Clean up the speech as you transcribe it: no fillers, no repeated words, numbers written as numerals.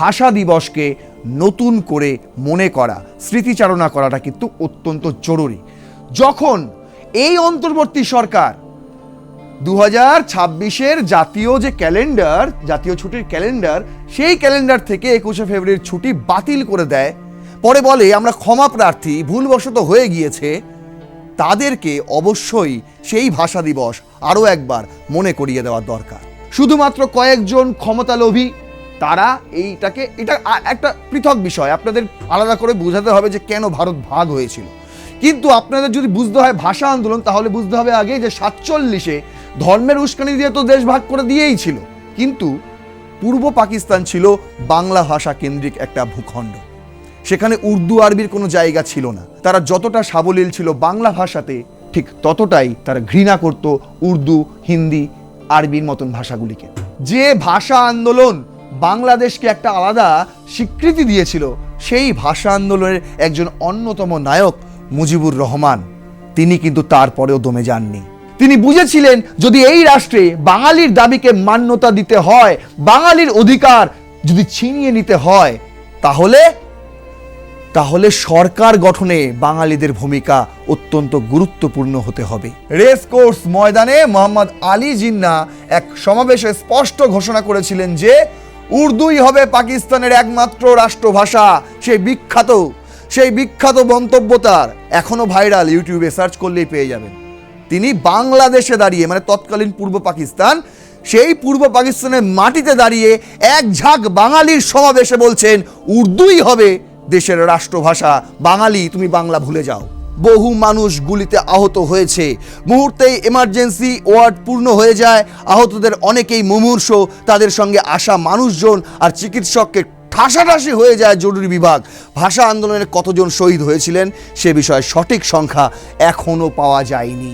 ভাষা দিবসকে নতুন করে মনে করা, স্মৃতিচারণা করাটা কিন্তু অত্যন্ত জরুরি। যখন এই অন্তর্বর্তী সরকার 2026-এর জাতীয় যে ক্যালেন্ডার, জাতীয় ছুটির ক্যালেন্ডার, সেই ক্যালেন্ডার থেকে 21শে ফেব্রুয়ারির ছুটি বাতিল করে দেয়, পরে বলে আমরা ক্ষমা প্রার্থী, ভুলবশত হয়ে গিয়েছে, তাদেরকে অবশ্যই সেই ভাষা দিবস আরও একবার মনে করিয়ে দেওয়া দরকার। শুধুমাত্র কয়েকজন ক্ষমতালোভী তারা এটা একটা পৃথক বিষয়, আপনাদের আলাদা করে বোঝাতে হবে যে কেন ভারত ভাগ হয়েছিল। কিন্তু আপনাদের যদি বুঝতে হয় ভাষা আন্দোলন, তাহলে বুঝতে হবে আগে যে 47-এ ধর্মের উস্কানি দিয়ে তো দেশ ভাগ করে দিয়েই ছিল, কিন্তু পূর্ব পাকিস্তান ছিল বাংলা ভাষা কেন্দ্রিক একটা ভূখণ্ড। সেখানে উর্দু আরবির কোনো জায়গা ছিল না। তারা যতটা সাবলীল ছিল বাংলা ভাষাতে, ঠিক ততটাই তারা ঘৃণা করত উর্দু, হিন্দি, আরবির মতন ভাষাগুলিকে। যে ভাষা আন্দোলন বাংলাদেশকে একটা আলাদা স্বীকৃতি দিয়েছিল, সেই ভাষা আন্দোলনের একজন অন্যতম নায়ক মুজিবুর রহমান, তিনি কিন্তু তারপরেও দমে যাননি। তিনি বুঝেছিলেন যদি এই রাষ্ট্রে বাঙালির দাবিকে মান্যতা দিতে হয়, বাঙালির অধিকার যদি ছিনিয়ে নিতে হয়, তাহলে সরকার গঠনে বাঙালিদের ভূমিকা অত্যন্ত গুরুত্বপূর্ণ হতে হবে। রেস কোর্স ময়দানে মোহাম্মদ আলী জিন্নাহ এক সমাবেশে স্পষ্ট ঘোষণা করেছিলেন যে উর্দুই হবে পাকিস্তানের একমাত্র রাষ্ট্রভাষা। সেই বিখ্যাত মন্তব্য তার এখনো ভাইরাল, ইউটিউবে সার্চ করলেই পেয়ে যাবেন। তিনি বাংলাদেশে দাঁড়িয়ে, মানে তৎকালীন পূর্ব পাকিস্তান, সেই পূর্ব পাকিস্তানের মাটিতে দাঁড়িয়ে এক ঝাঁক বাঙালির সমাবেশে বলছেন উর্দুই হবে দেশের রাষ্ট্রভাষা, বাঙালি তুমি বাংলা ভুলে যাও। বহু মানুষ গুলিতে আহত হয়েছে, মুহূর্তেই এমার্জেন্সি ওয়ার্ড পূর্ণ হয়ে যায়, আহতদের অনেকেই মুমূর্ষ, তাদের সঙ্গে আসা মানুষজন আর চিকিৎসককে ঠাসাঠাসি হয়ে যায় জরুরি বিভাগ। ভাষা আন্দোলনে কতজন শহীদ হয়েছিলেন সে বিষয়ে সঠিক সংখ্যা এখনো পাওয়া যায়নি।